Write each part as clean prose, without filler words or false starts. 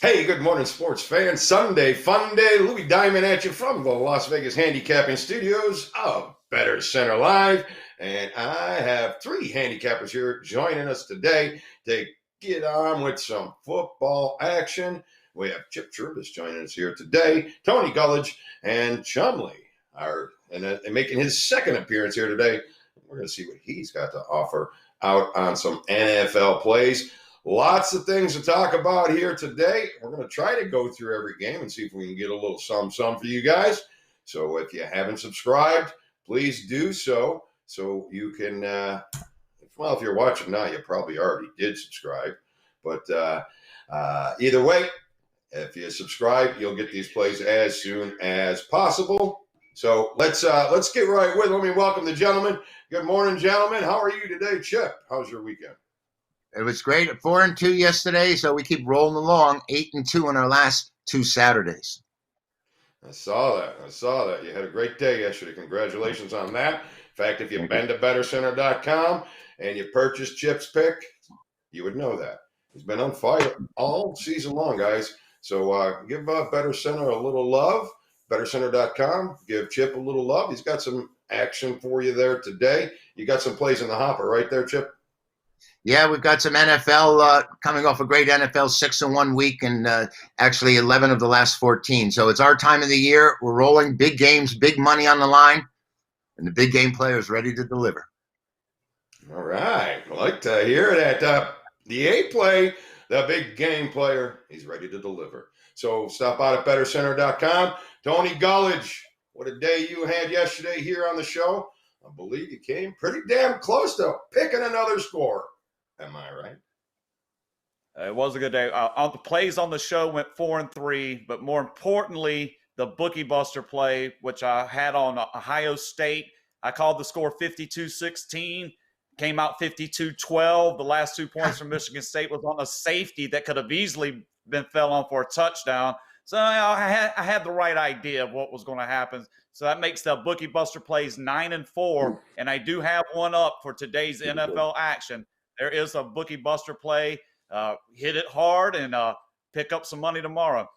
Hey, good morning, sports fans. Sunday, fun day. Louis Diamond at you from the Las Vegas handicapping studios of BettorCenter Live. And I have three handicappers here joining us today to get on with some football action. We have Chip Chirimbes joining us here today. Tony Gulledge and Chumley are making his second appearance here today. We're going to see what he's got to offer out on some NFL plays. Lots of things to talk about here today. We're going to try to go through every game and see if we can get a little some for you guys. So if you haven't subscribed, please do so you can, if you're watching now, you probably already did subscribe. But either way, if you subscribe, you'll get these plays as soon as possible. So let's get right with it. Let me welcome the gentlemen. Good morning, gentlemen. How are you today, Chip? How's your weekend? It was great. 4-2 yesterday, so we keep rolling along. 8-2 in our last two Saturdays. I saw that. You had a great day yesterday. Congratulations on that. In fact, if you've been to BettorCenter.com and you purchased Chip's pick, you would know that. He's been on fire all season long, guys. So give BettorCenter a little love. BettorCenter.com. Give Chip a little love. He's got some action for you there today. You got some plays in the hopper right there, Chip? Yeah, we've got some NFL coming off a great NFL 6-1 week and actually 11 of the last 14. So it's our time of the year. We're rolling big games, big money on the line, and the big game player is ready to deliver. All right. I like to hear that. The A play, the big game player, he's ready to deliver. So stop out at BettorCenter.com. Tony Gulledge, what a day you had yesterday here on the show. I believe you came pretty damn close to picking another score. Am I right? It was a good day. The plays on the show went 4-3, but more importantly, the Bookie Buster play, which I had on Ohio State, I called the score 52-16, came out 52-12. The last 2 points from Michigan State was on a safety that could have easily been fell on for a touchdown. So I had the right idea of what was going to happen. So that makes the Bookie Buster plays 9-4, and I do have one up for today's NFL action. There is a Bookie Buster play. Hit it hard and pick up some money tomorrow.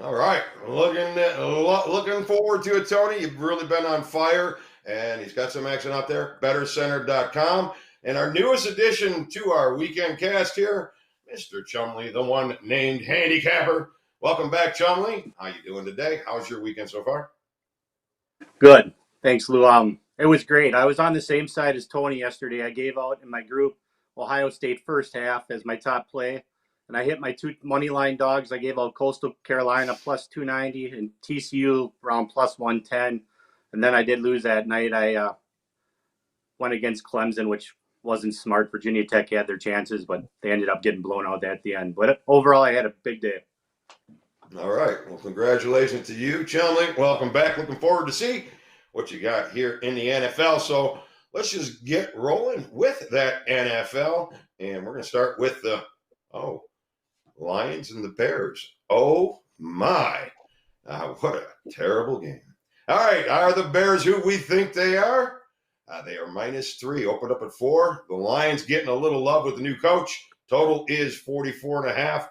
All right. Looking forward to it, Tony. You've really been on fire, and he's got some action out there. BettorCenter.com. And our newest addition to our weekend cast here, Mr. Chumley, the one named handicapper. Welcome back, Chumley. How you doing today? How's your weekend so far? Good. Thanks, Lou. It was great. I was on the same side as Tony yesterday. I gave out in my group Ohio State first half as my top play, and I hit my two money line dogs. I gave out Coastal Carolina plus 290 and TCU around plus 110, and then I did lose that night. I went against Clemson, which wasn't smart. Virginia Tech had their chances, but they ended up getting blown out at the end. But overall, I had a big day. All right. Well, congratulations to you, Chumley. Welcome back. Looking forward to see what you got here in the NFL. So let's just get rolling with that NFL. And we're going to start with the Lions and the Bears. Oh, my. What a terrible game. All right. Are the Bears who we think they are? They are -3. Opened up at 4. The Lions getting a little love with the new coach. Total is 44.5.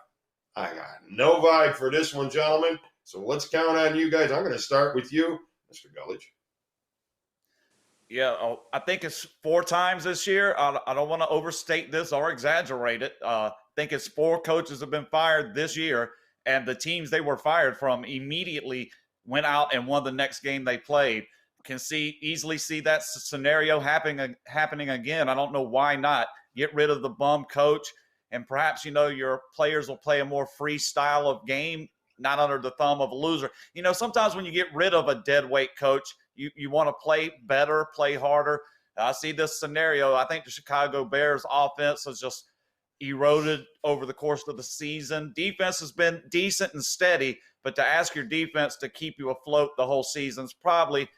I got no vibe for this one, gentlemen. So let's count on you guys. I'm going to start with you, Mr. Gulledge. Yeah, I think it's 4 times this year. I don't want to overstate this or exaggerate it. I think it's 4 coaches have been fired this year, and the teams they were fired from immediately went out and won the next game they played. Can easily see that scenario happening again. I don't know why not. Get rid of the bum coach, and perhaps, your players will play a more free style of game, not under the thumb of a loser. Sometimes when you get rid of a dead weight coach, you want to play better, play harder. I see this scenario. I think the Chicago Bears offense has just eroded over the course of the season. Defense has been decent and steady, but to ask your defense to keep you afloat the whole season is probably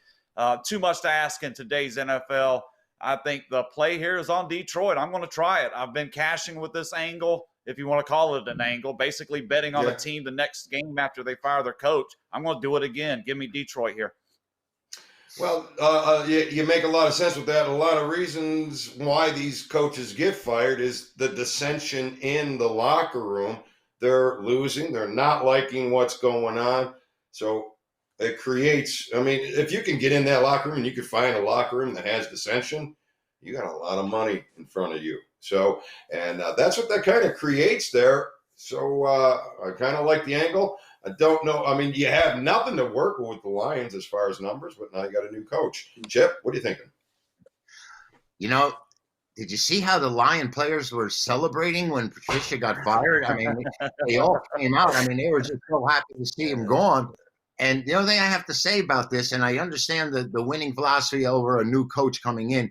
too much to ask in today's NFL. I think the play here is on Detroit. I'm going to try it. I've been cashing with this angle, if you want to call it an angle, basically betting on the team the next game after they fire their coach. I'm going to do it again. Give me Detroit here. Well, you make a lot of sense with that. A lot of reasons why these coaches get fired is the dissension in the locker room. they're losing. They're not liking what's going on. So it creates, I mean, if you can get in that locker room and you can find a locker room that has dissension, you got a lot of money in front of you. So, and that's what that kind of creates there. So I kind of like the angle. I don't know. I mean, you have nothing to work with the Lions as far as numbers, but now you got a new coach. Chip, what are you thinking? You know, did you see how the Lion players were celebrating when Patricia got fired? I mean, they all came out. I mean, they were just so happy to see him gone. And the other thing I have to say about this, and I understand the winning philosophy over a new coach coming in,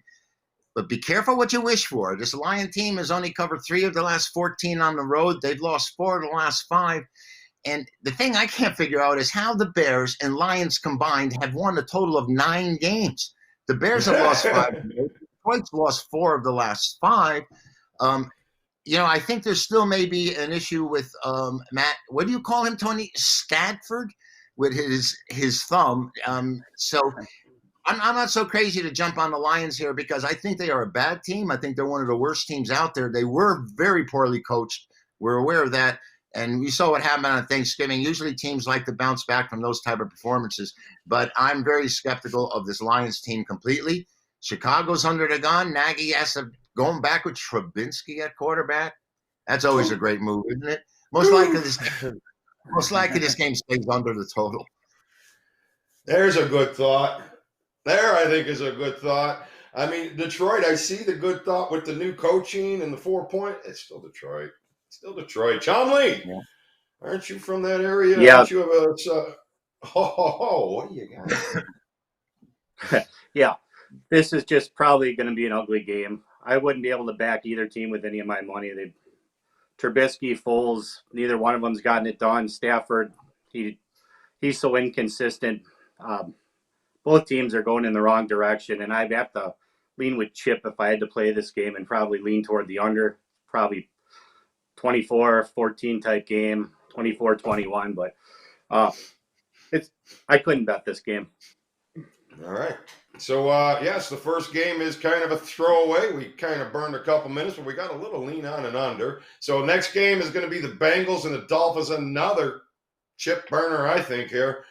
but be careful what you wish for. This Lion team has only covered 3 of the last 14 on the road. They've lost 4 of the last 5. And the thing I can't figure out is how the Bears and Lions combined have won a total of 9 games. The Bears have lost 5. Detroit's lost 4 of the last 5. You know, I think there's still maybe an issue with Matt. What do you call him, Tony? Stafford, with his thumb. So I'm not so crazy to jump on the Lions here because I think they are a bad team. I think they're one of the worst teams out there. They were very poorly coached. We're aware of that. And we saw what happened on Thanksgiving. Usually teams like to bounce back from those type of performances. But I'm very skeptical of this Lions team completely. Chicago's under the gun. Nagy has to going back with Trubinsky at quarterback. That's always a great move, isn't it? Most likely this game stays under the total. There's a good thought. There, I think, is a good thought. I mean, Detroit, I see the good thought with the new coaching and the 4-point. It's still Detroit. Still Detroit. Chomley, aren't you from that area? Yeah. Aren't you what do you got? Yeah. This is just probably going to be an ugly game. I wouldn't be able to back either team with any of my money. Trubisky, Foles, neither one of them's gotten it done. Stafford, he's so inconsistent. Both teams are going in the wrong direction, and I'd have to lean with Chip if I had to play this game and probably lean toward the under, probably 24-14 type game, 24-21. But I couldn't bet this game. All right. So, yes, the first game is kind of a throwaway. We kind of burned a couple minutes, but we got a little lean on and under. So next game is going to be the Bengals and the Dolphins, another chip burner, I think, here.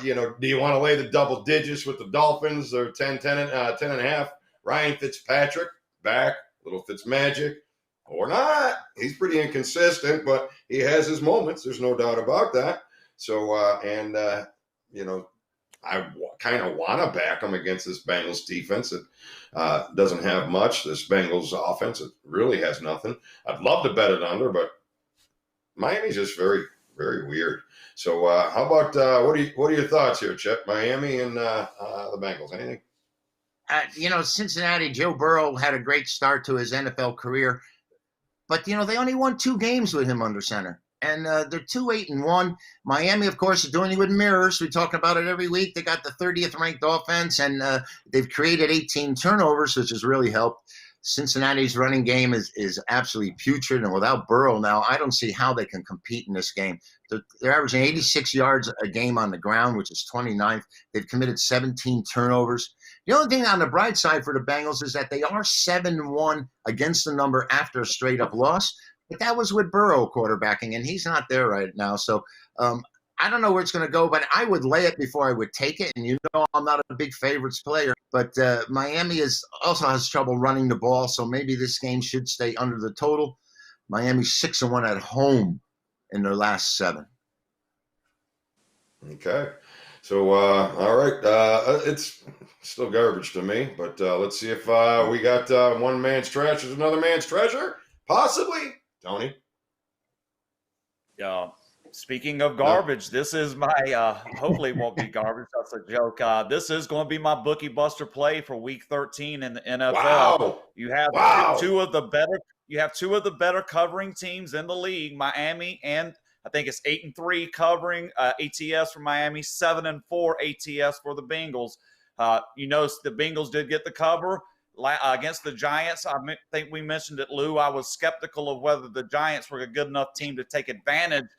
You know, do you want to lay the double digits with the Dolphins? They're 10 and a half. Ryan Fitzpatrick back, little Fitzmagic, or not. He's pretty inconsistent, but he has his moments. There's no doubt about that. So, you know, I kind of want to back them against this Bengals defense. It doesn't have much. This Bengals offense, it really has nothing. I'd love to bet it under, but Miami's just very, very weird. So how about what are your thoughts here, Chip? Miami and the Bengals. Anything? You know, Cincinnati, Joe Burrow had a great start to his NFL career, but you know they only won 2 games with him under center. And they're 2-8-1. Miami, of course, is doing it with mirrors. We talk about it every week. They got the 30th ranked offense, and they've created 18 turnovers, which has really helped. Cincinnati's running game is absolutely putrid, and without Burrow now, I don't see how they can compete in this game. They're averaging 86 yards a game on the ground, which is 29th. They've committed 17 turnovers. The only thing on the bright side for the Bengals is that they are 7-1 against the number after a straight-up loss. But that was with Burrow quarterbacking, and he's not there right now. So I don't know where it's going to go, but I would lay it before I would take it. And you know I'm not a big favorites player. But Miami also has trouble running the ball, so maybe this game should stay under the total. Miami's 6-1 at home in their last 7. Okay. So, all right. It's still garbage to me, but let's see if we got one man's trash is another man's treasure. Possibly. Tony? Speaking of garbage, this is my hopefully it won't be garbage. That's a joke. This is going to be my bookie buster play for week 13 in the NFL. Wow. You have two of the better covering teams in the league, Miami, and I think it's 8-3 covering ATS for Miami, 7-4 ATS for the Bengals. You know, the Bengals did get the cover against the Giants. I think we mentioned it, Lou. I was skeptical of whether the Giants were a good enough team to take advantage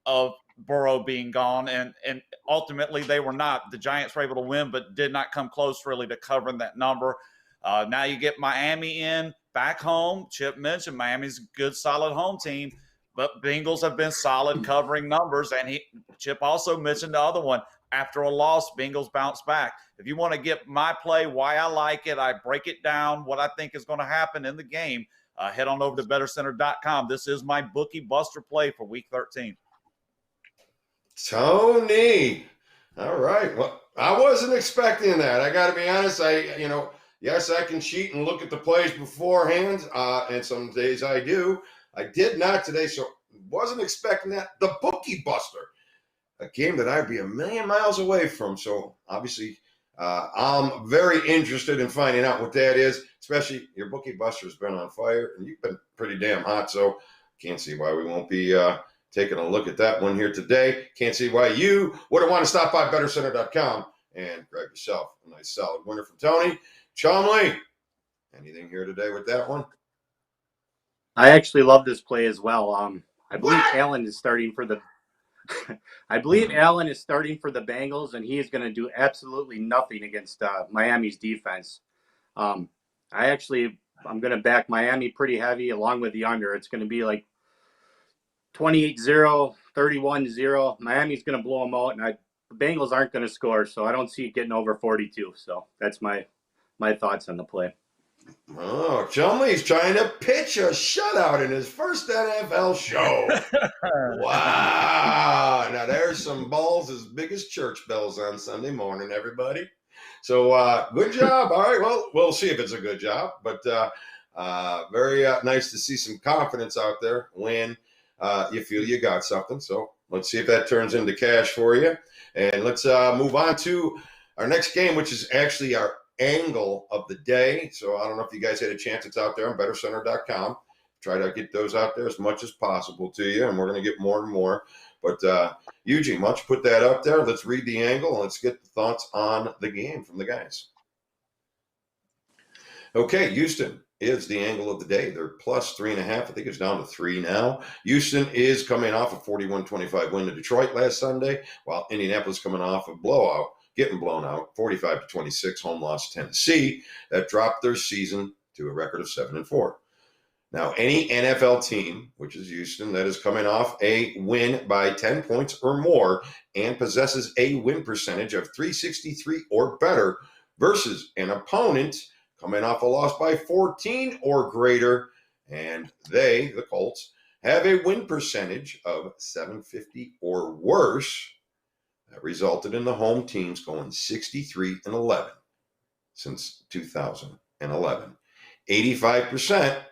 of Burrow being gone, and ultimately they were not. The Giants were able to win, but did not come close really to covering that number. Now you get Miami in back home. Chip mentioned Miami's a good, solid home team. But Bengals have been solid covering numbers, and Chip also mentioned the other one. After a loss, Bengals bounce back. If you want to get my play, why I like it, I break it down, what I think is going to happen in the game, head on over to BettorCenter.com. This is my bookie buster play for Week 13. Tony. All right. Well, I wasn't expecting that. I got to be honest. Yes, I can cheat and look at the plays beforehand, and some days I do. I did not today, so wasn't expecting that. The Bookie Buster, a game that I'd be a million miles away from. So obviously, I'm very interested in finding out what that is, especially your Bookie Buster has been on fire, and you've been pretty damn hot, so can't see why we won't be taking a look at that one here today. Can't see why you wouldn't want to stop by BettorCenter.com and grab yourself a nice solid winner from Tony. Chumley, anything here today with that one? I actually love this play as well. I believe Allen is starting for the Bengals, and he is going to do absolutely nothing against Miami's defense. I'm going to back Miami pretty heavy along with the under. It's going to be like 28-0, 31-0. Miami's going to blow them out, and the Bengals aren't going to score, so I don't see it getting over 42. So that's my thoughts on the play. Oh, Chumley's trying to pitch a shutout in his first NFL show. Wow. Now, there's some balls as big as church bells on Sunday morning, everybody. So, good job. All right, well, we'll see if it's a good job. But very nice to see some confidence out there when you feel you got something. So, let's see if that turns into cash for you. And let's move on to our next game, which is actually our angle of the day. So I don't know if you guys had a chance. It's out there on BettorCenter.com. Try to get those out there as much as possible to you, and we're going to get more and more. But Eugene, why don't you put that up there? Let's read the angle, and let's get the thoughts on the game from the guys. Okay, Houston is the angle of the day. They're plus 3.5. I think it's down to 3 now. Houston is coming off a 41-25 win to Detroit last Sunday, while Indianapolis coming off a blowout, getting blown out, 45-26 home loss to Tennessee. That dropped their season to a record of 7-4. Now, any NFL team, which is Houston, that is coming off a win by 10 points or more and possesses a win percentage of .363 or better versus an opponent coming off a loss by 14 or greater, and they, the Colts, have a win percentage of .750 or worse. That resulted in the home teams going 63-11 since 2011. 85%.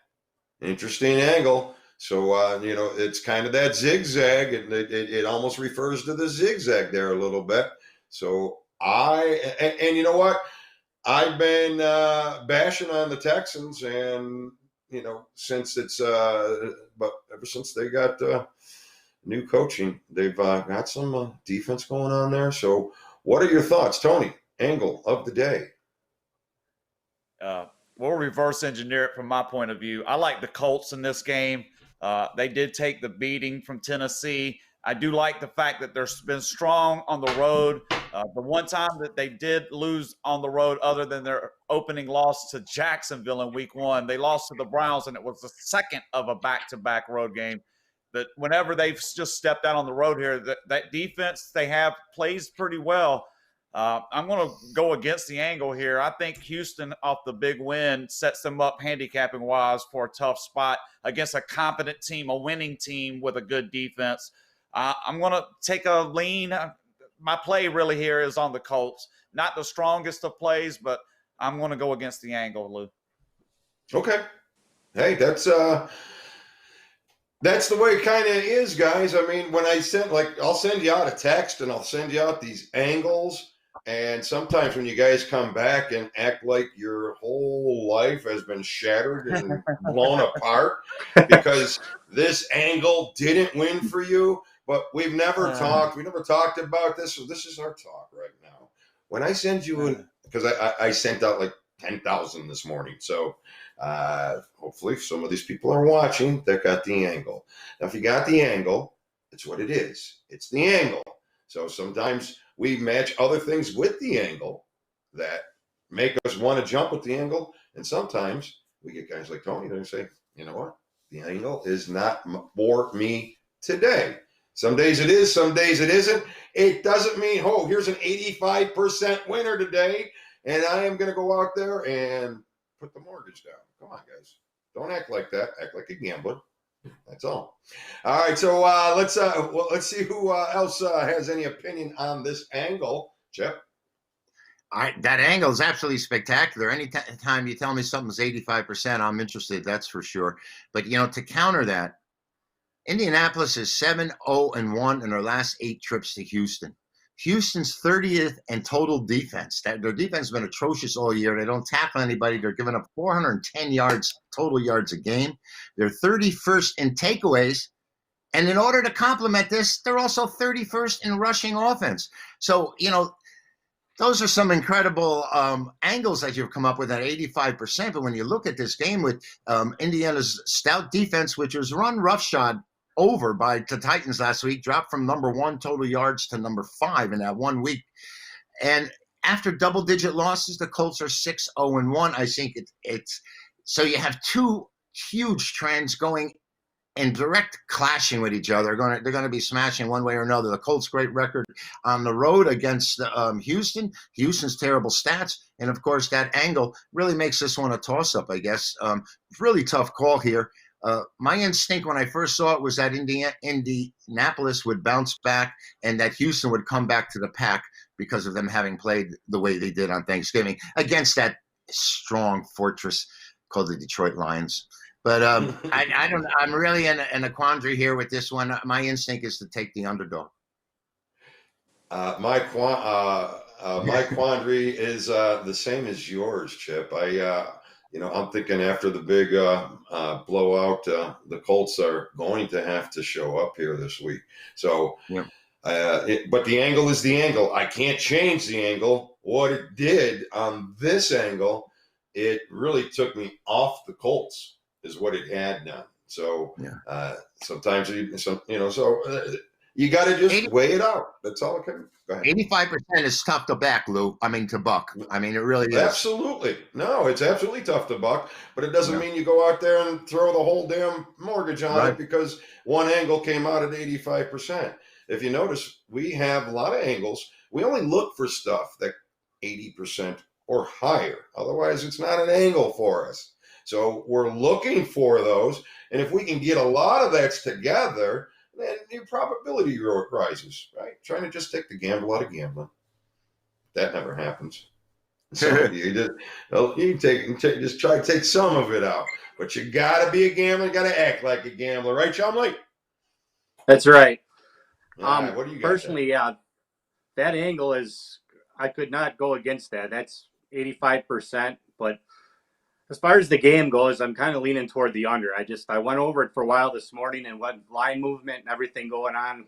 Interesting angle. So, it's kind of that zigzag. It almost refers to the zigzag there a little bit. So, and you know what? I've been bashing on the Texans, and, since but ever since they got new coaching, they've got some defense going on there. So, what are your thoughts, Tony? Angle of the day. We'll reverse engineer it from my point of view. I like the Colts in this game. They did take the beating from Tennessee. I do like the fact that they've been strong on the road. The one time that they did lose on the road, other than their opening loss to Jacksonville in week 1, they lost to the Browns, and it was the second of a back-to-back road game. That whenever they've just stepped out on the road here, that defense they have plays pretty well. I'm going to go against the angle here. I think Houston, off the big win, sets them up handicapping-wise for a tough spot against a competent team, a winning team with a good defense. I'm going to take a lean. My play really here is on the Colts. Not the strongest of plays, but I'm going to go against the angle, Lou. Okay. Hey, that's the way it kind of is, guys. I mean, when I I'll send you out a text and I'll send you out these angles. And sometimes when you guys come back and act like your whole life has been shattered and blown apart because this angle didn't win for you, but we've never talked about this. So this is our talk right now. When I send you because I sent out like 10,000 this morning. So hopefully some of these people are watching that got the angle. Now, if you got the angle, it's what it is. It's the angle. So sometimes we match other things with the angle that make us want to jump with the angle. And sometimes we get guys like Tony that say, you know what? the angle is not for me today. Some days it is, some days it isn't. It doesn't mean, oh, here's an 85% winner today, and I am going to go out there and put the mortgage down. Come on, guys. Don't act like that. Act like a gambler. That's all. All right, so let's see who else has any opinion on this angle. Chip? That angle is absolutely spectacular. Anytime you tell me something's 85%, I'm interested, that's for sure. But, to counter that, Indianapolis is 7-0-1 in their last 8 trips to Houston. Houston's 30th in total defense. Their defense has been atrocious all year. They don't tackle anybody. They're giving up 410 total yards a game. They're 31st in takeaways. And in order to complement this, they're also 31st in rushing offense. So, those are some incredible angles that you've come up with at 85%. But when you look at this game with Indiana's stout defense, which was run roughshod over by the Titans last week, dropped from number 1 total yards to number 5 in that 1 week. And after double-digit losses, the Colts are 6-0-1. I think it's so you have 2 huge trends going in direct clashing with each other. They're going to be smashing one way or another. The Colts' great record on the road against Houston. Houston's terrible stats. And, of course, that angle really makes this one a toss-up, I guess. Really tough call here. My instinct when I first saw it was that Indianapolis would bounce back and that Houston would come back to the pack because of them having played the way they did on Thanksgiving against that strong fortress called the Detroit Lions. But I don't. I'm really in a quandary here with this one. My instinct is to take the underdog. My quandary is the same as yours, Chip. I'm thinking after the big blowout, the Colts are going to have to show up here this week. So, yeah. But the angle is the angle. I can't change the angle. What it did on this angle, it really took me off the Colts, is what it had done. So sometimes you got to just weigh it out. That's all I can. Go ahead. 85% is tough to back, Lou. To buck. It really is. Absolutely. No, it's absolutely tough to buck, but it doesn't mean you go out there and throw the whole damn mortgage on it because one angle came out at 85%. If you notice, we have a lot of angles. We only look for stuff that 80% or higher. Otherwise, it's not an angle for us. So we're looking for those. And if we can get a lot of that together, then your probability rises, right? Trying to just take the gamble out of gambling. That never happens. So you just try to take some of it out. But you got to be a gambler. You got to act like a gambler. Right, Chumley? That's right. What do you got personally, yeah, that angle is, I could not go against that. That's 85%. But as far as the game goes, I'm kind of leaning toward the under. I went over it for a while this morning and what line movement and everything going on.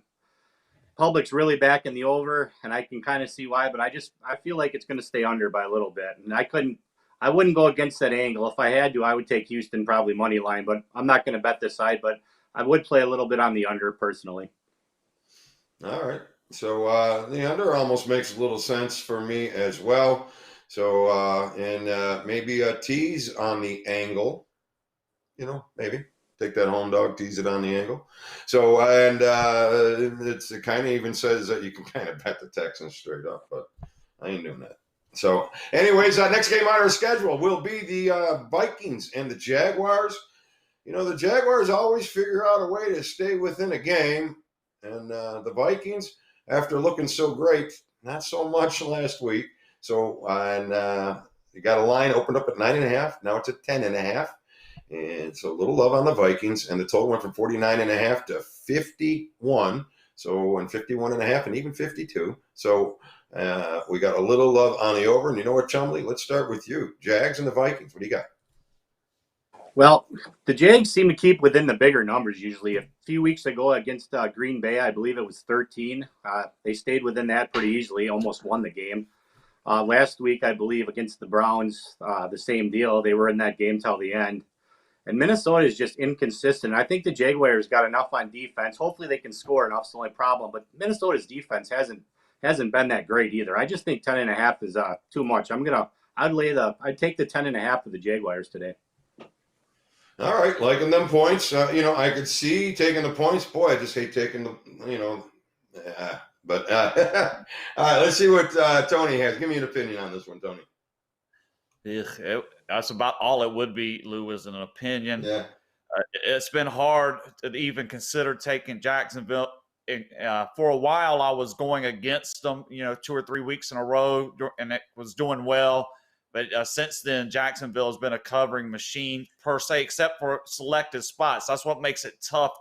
Public's really backing the over, and I can kind of see why, but I feel like it's going to stay under by a little bit. And I wouldn't go against that angle. If I had to, I would take Houston probably money line, but I'm not going to bet this side, but I would play a little bit on the under personally. All right. So the under almost makes a little sense for me as well. So, maybe a tease on the angle, maybe take that home dog, tease it on the angle. So, and it kind of even says that you can kind of bet the Texans straight up, but I ain't doing that. So anyways, next game on our schedule will be the Vikings and the Jaguars. The Jaguars always figure out a way to stay within a game. And the Vikings, after looking so great, not so much last week. So, you got a line opened up at 9.5. Now it's at 10.5. And so a little love on the Vikings. And the total went from 49.5 to 51. So, and 51.5 and even 52. So, we got a little love on the over. And you know what, Chumley? Let's start with you. Jags and the Vikings. What do you got? Well, the Jags seem to keep within the bigger numbers usually. A few weeks ago against Green Bay, I believe it was 13. They stayed within that pretty easily, almost won the game. Last week, I believe, against the Browns, the same deal. They were in that game till the end. And Minnesota is just inconsistent. I think the Jaguars got enough on defense. Hopefully they can score enough. It's the only problem. But Minnesota's defense hasn't been that great either. I just think 10.5 is too much. I'd take the 10.5 of the Jaguars today. All right, liking them points. I could see taking the points. Boy, I just hate taking the. But all right, let's see what Tony has. Give me an opinion on this one, Tony. That's about all it would be, Lou, is an opinion. Yeah. It's been hard to even consider taking Jacksonville. For a while, I was going against them, 2 or 3 weeks in a row, and it was doing well. But since then, Jacksonville has been a covering machine per se, except for selected spots. That's what makes it tough.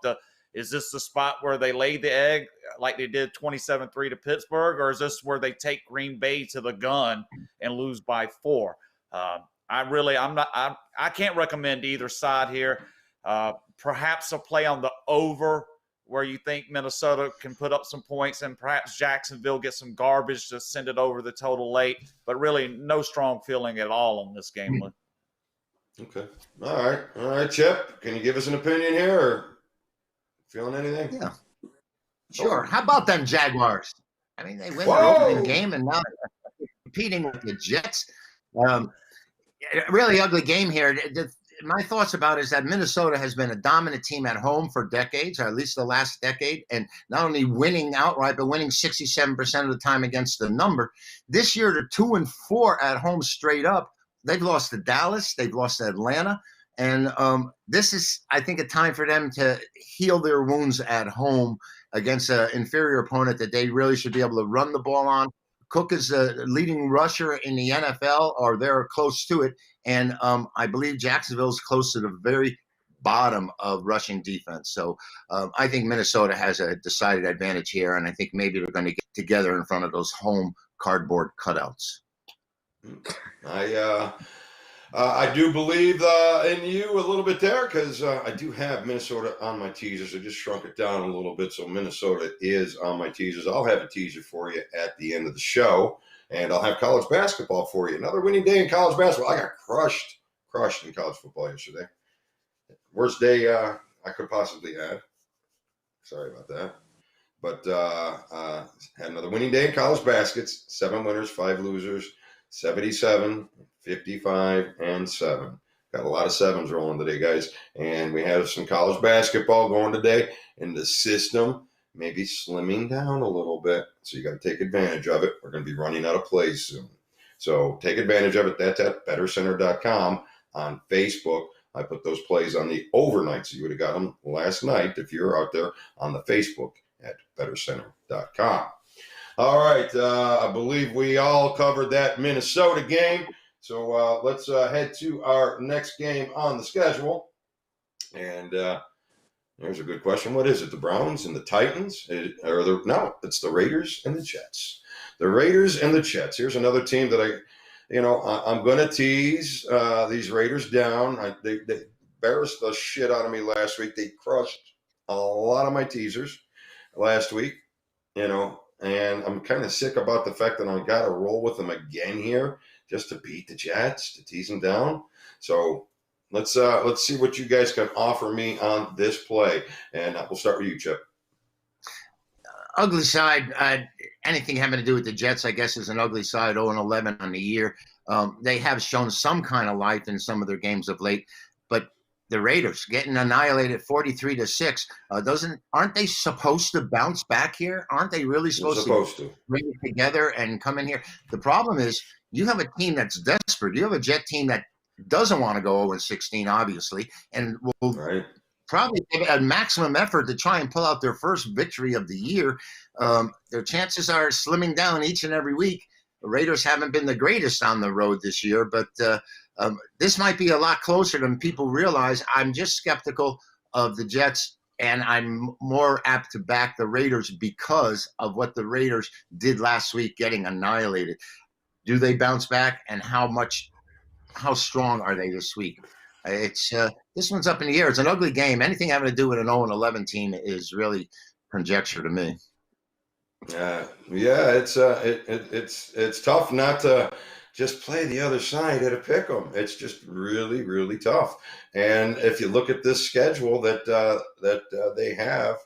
Is this the spot where they lay the egg like they did 27-3 to Pittsburgh, or is this where they take Green Bay to the gun and lose by 4? I can't recommend either side here. Perhaps a play on the over where you think Minnesota can put up some points, and perhaps Jacksonville gets some garbage to send it over the total late. But really, no strong feeling at all on this game. Okay. All right, Chip. Can you give us an opinion here, or feeling anything? Yeah. Sure. How about them Jaguars? I mean, they win their opening game, and now they're competing with the Jets. Really ugly game here. My thoughts about it is that Minnesota has been a dominant team at home for decades, or at least the last decade, and not only winning outright, but winning 67% of the time against the number. This year, they're 2-4 at home straight up. They've lost to Dallas. They've lost to Atlanta. And this is, I think, a time for them to heal their wounds at home against an inferior opponent that they really should be able to run the ball on. Cook is the leading rusher in the NFL, or they're close to it. And I believe Jacksonville's close to the very bottom of rushing defense. So I think Minnesota has a decided advantage here, and I think maybe they're going to get together in front of those home cardboard cutouts. I do believe in you a little bit there, because I do have Minnesota on my teasers. I just shrunk it down a little bit, so Minnesota is on my teasers. I'll have a teaser for you at the end of the show, and I'll have college basketball for you. Another winning day in college basketball. I got crushed in college football yesterday. Worst day I could possibly have. Sorry about that. But had another winning day in college baskets. 7 winners, 5 losers, 77, 55, and 7. Got a lot of 7s rolling today, guys. And we have some college basketball going today. And the system may be slimming down a little bit. So you got to take advantage of it. We're going to be running out of plays soon. So take advantage of it. That's at BettorCenter.com. On Facebook, I put those plays on the overnight. So you would have got them last night if you're out there on the Facebook at BettorCenter.com. All right. I believe we all covered that Minnesota game. So let's head to our next game on the schedule. And there's a good question. What is it? The Browns and the Titans? No, it's the Raiders and the Jets. The Raiders and the Jets. Here's another team that I'm going to tease these Raiders down. They embarrassed the shit out of me last week. They crushed a lot of my teasers last week, and I'm kind of sick about the fact that I got to roll with them again here just to beat the Jets, to tease them down. So let's see what you guys can offer me on this play, and we'll start with you, Chip. Ugly side. Anything having to do with the Jets, I guess, is an ugly side. 0-11 on the year. They have shown some kind of life in some of their games of late, but the Raiders getting annihilated 43-6. Aren't they supposed to bounce back here? Aren't they really supposed to bring it together and come in here? The problem is you have a team that's desperate. You have a Jet team that doesn't want to go 0-16, obviously, and will probably give a maximum effort to try and pull out their first victory of the year. Their chances are slimming down each and every week. The Raiders haven't been the greatest on the road this year, but this might be a lot closer than people realize. I'm just skeptical of the Jets, and I'm more apt to back the Raiders because of what the Raiders did last week, getting annihilated. Do they bounce back, and how strong are they this week? This one's up in the air. It's an ugly game. Anything having to do with an 0-11 team is really conjecture to me. It's tough not to just play the other side at a pick 'em. It's just really, really tough. And if you look at this schedule that they have,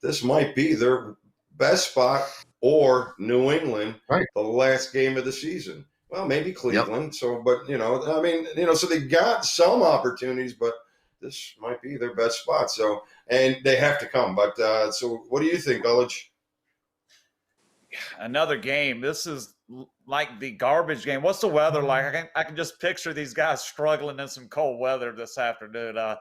this might be their best spot, or New England, the last game of the season. Well, maybe Cleveland. Yep. So, but so they got some opportunities, but this might be their best spot. So, and they have to come. But so what do you think, Gulledge? Another game. This is like the garbage game. What's the weather like? I can just picture these guys struggling in some cold weather this afternoon. I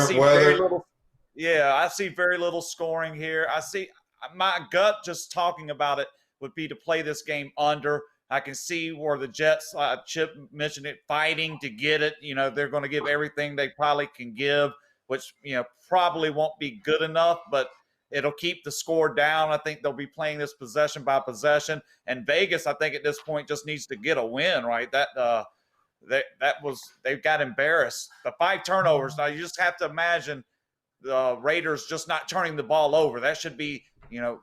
see very little. Yeah, I see very little scoring here. I see my gut just talking about it would be to play this game under. I can see where the Jets, Chip mentioned it, fighting to get it. You know, they're going to give everything they probably can give, which, you know, probably won't be good enough, but it'll keep the score down. I think they'll be playing this possession by possession. And Vegas, I think at this point just needs to get a win, right? They've got embarrassed. The 5 turnovers. Now you just have to imagine the Raiders just not turning the ball over. That should be, you know,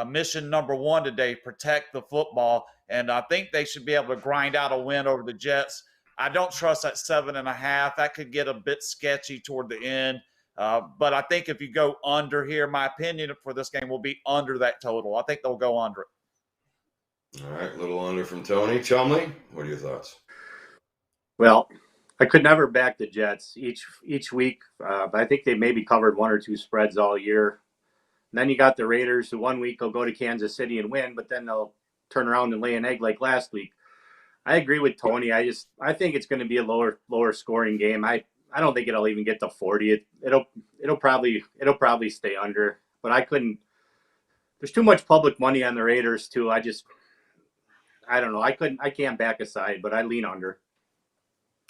mission number 1 today, protect the football. And I think they should be able to grind out a win over the Jets. I don't trust that 7.5. That could get a bit sketchy toward the end. But I think if you go under here, my opinion for this game will be under that total. I think they'll go under it. All right, a little under from Tony. Chumley, what are your thoughts? Well, I could never back the Jets each week, but I think they maybe covered 1 or 2 spreads all year. And then you got the Raiders, who 1 week will go to Kansas City and win, but then they'll turn around and lay an egg like last week. I agree with Tony. I think it's going to be a lower scoring game. I don't think it'll even get to 40. It'll probably stay under. But I couldn't. There's too much public money on the Raiders too. I don't know. I can't back a side, but I lean under.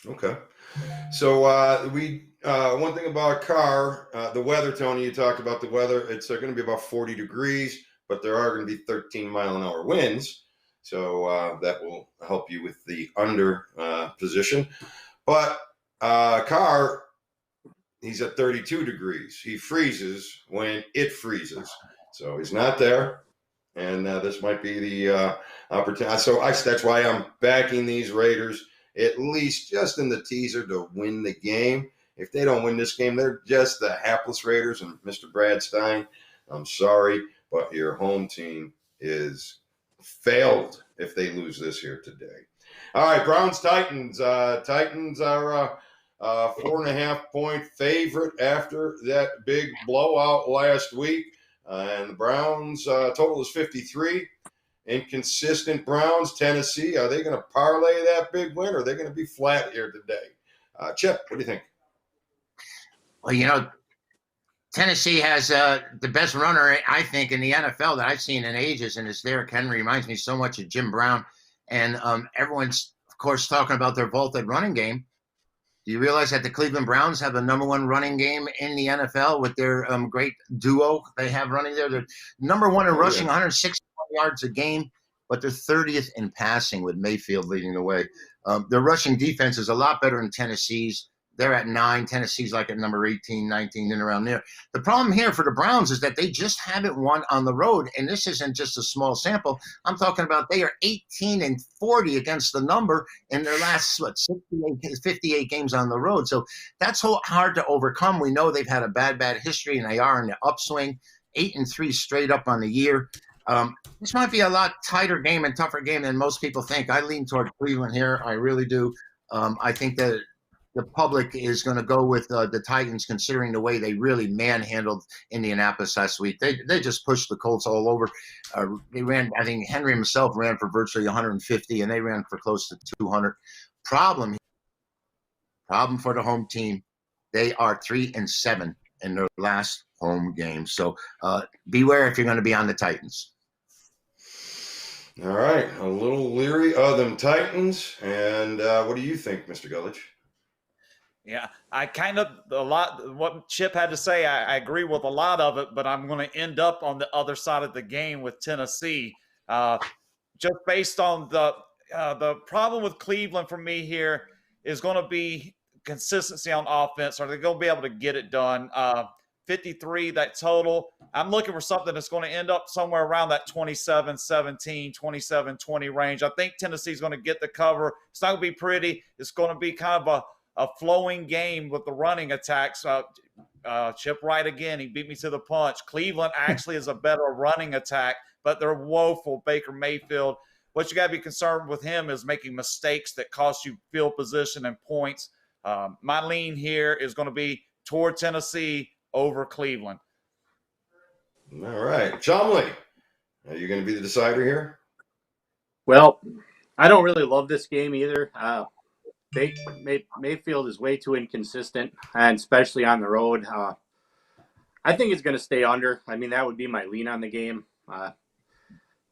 Okay. So one thing about Carr, the weather, Tony, you talked about the weather. It's going to be about 40 degrees, but there are going to be 13-mile-an-hour winds. So that will help you with the under position. But Carr, he's at 32 degrees. He freezes when it freezes. So he's not there. And this might be the opportunity. So that's why I'm backing these Raiders, at least just in the teaser, to win the game. If they don't win this game, they're just the hapless Raiders. And Mr. Brad Stein, I'm sorry, but your home team is failed if they lose this here today. All right, Browns-Titans. Titans are a 4.5-point favorite after that big blowout last week. And the Browns total is 53. Inconsistent Browns. Tennessee, are they going to parlay that big win, or are they going to be flat here today? Chip, what do you think? Well, you know, Tennessee has the best runner, I think, in the NFL that I've seen in ages, and it's Derrick Henry. Reminds me so much of Jim Brown. And everyone's, of course, talking about their vaulted running game. Do you realize that the Cleveland Browns have the number 1 running game in the NFL with their great duo they have running there? They're number 1 in rushing, 160 yards a game, but they're 30th in passing with Mayfield leading the way. Their rushing defense is a lot better than Tennessee's. They're at 9. Tennessee's like at number 18, 19, and around there. The problem here for the Browns is that they just haven't won on the road, and this isn't just a small sample. I'm talking about they are 18-40 against the number in their last 58 games on the road. So that's so hard to overcome. We know they've had a bad history, and they are in the upswing, 8-3 straight up on the year. This might be a lot tighter game and tougher game than most people think. I lean toward Cleveland here. I really do. I think that the public is going to go with the Titans, considering the way they really manhandled Indianapolis last week. They just pushed the Colts all over. They ran, I think Henry himself ran for virtually 150, and they ran for close to 200. Problem for the home team. They are 3-7 in their last home game. So beware if you're going to be on the Titans. All right. A little leery of them Titans. And what do you think, Mr. Gulledge? Yeah, I kind of what Chip had to say, I agree with a lot of it, but I'm going to end up on the other side of the game with Tennessee. Just based on the problem with Cleveland for me here is going to be consistency on offense. Are they going to be able to get it done? 53, that total. I'm looking for something that's going to end up somewhere around that 27-17, 27-20 range. I think Tennessee's going to get the cover. It's not going to be pretty. It's going to be kind of a flowing game with the running attacks. Chip Wright again, he beat me to the punch. Cleveland actually is a better running attack, but they're woeful. Baker Mayfield. What you got to be concerned with him is making mistakes that cost you field position and points. My lean here is going to be toward Tennessee over Cleveland. All right. Chumley, are you going to be the decider here? Well, I don't really love this game either. Mayfield is way too inconsistent, and especially on the road. I think it's going to stay under. I mean, that would be my lean on the game.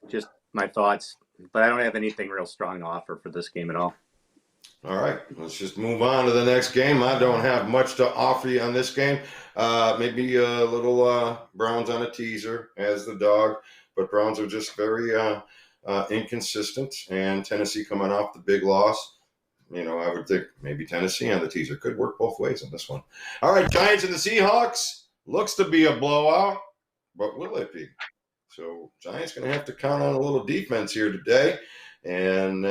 Just my thoughts, but I don't have anything real strong to offer for this game at all. All right, let's just move on to the next game. I don't have much to offer you on this game. Maybe a little Browns on a teaser as the dog, but Browns are just very inconsistent, and Tennessee coming off the big loss. You know, I would think maybe Tennessee on the teaser could work both ways on this one. All right, Giants and the Seahawks. Looks to be a blowout, but will it be? So Giants going to have to count on a little defense here today. And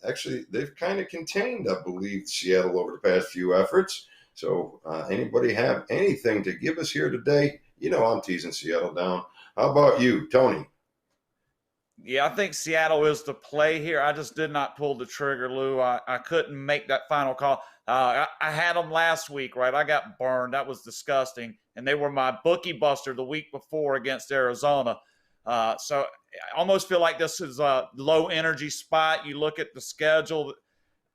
actually, they've kind of contained, I believe, Seattle over the past few efforts. So anybody have anything to give us here today? You know I'm teasing Seattle down. How about you, Tony? Yeah, I think Seattle is the play here. I just did not pull the trigger, Lou. I couldn't make that final call. I had them last week, right? I got burned. That was disgusting. And they were my bookie buster the week before against Arizona. So I almost feel like this is a low energy spot. You look at the schedule,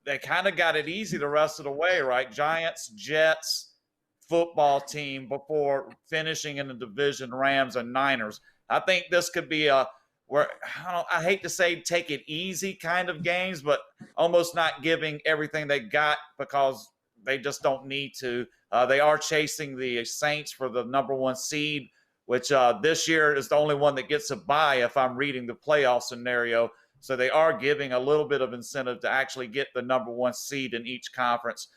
they kind of got it easy the rest of the way, right? Giants, Jets, football team before finishing in the division, Rams and Niners. I think this could be where I hate to say take it easy kind of games, but almost not giving everything they got because they just don't need to. They are chasing the Saints for the number 1 seed, which this year is the only one that gets a bye if I'm reading the playoff scenario. So they are giving a little bit of incentive to actually get the number 1 seed in each conference.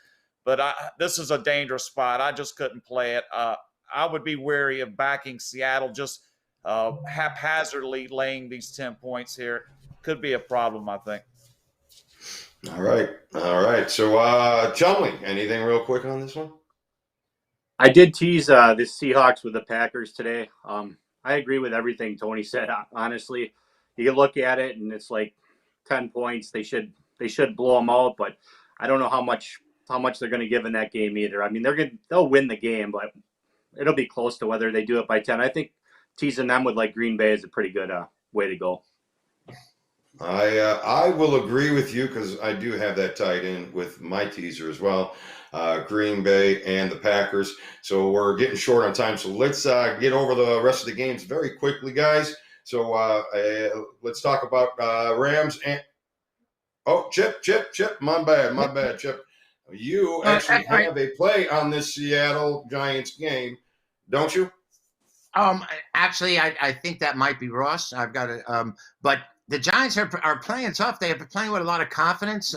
But this is a dangerous spot. I just couldn't play it. I would be wary of backing Seattle just haphazardly laying these 10 points here. Could be a problem, I think. All right. So, Chumley, anything real quick on this one? I did tease the Seahawks with the Packers today. I agree with everything Tony said. Honestly, you can look at it and it's like 10 points. They should blow them out, but I don't know how much they're going to give in that game either. I mean, they'll win the game, but it'll be close to whether they do it by 10. I think teasing them with like Green Bay is a pretty good way to go. I will agree with you because I do have that tied in with my teaser as well. Green Bay and the Packers. So we're getting short on time. So let's get over the rest of the games very quickly, guys. So let's talk about Rams and Chip. My bad, Chip. You actually have a play on this Seattle Giants game, don't you? Actually, I think that might be Ross. I've got it. But the Giants are playing tough. They are playing with a lot of confidence.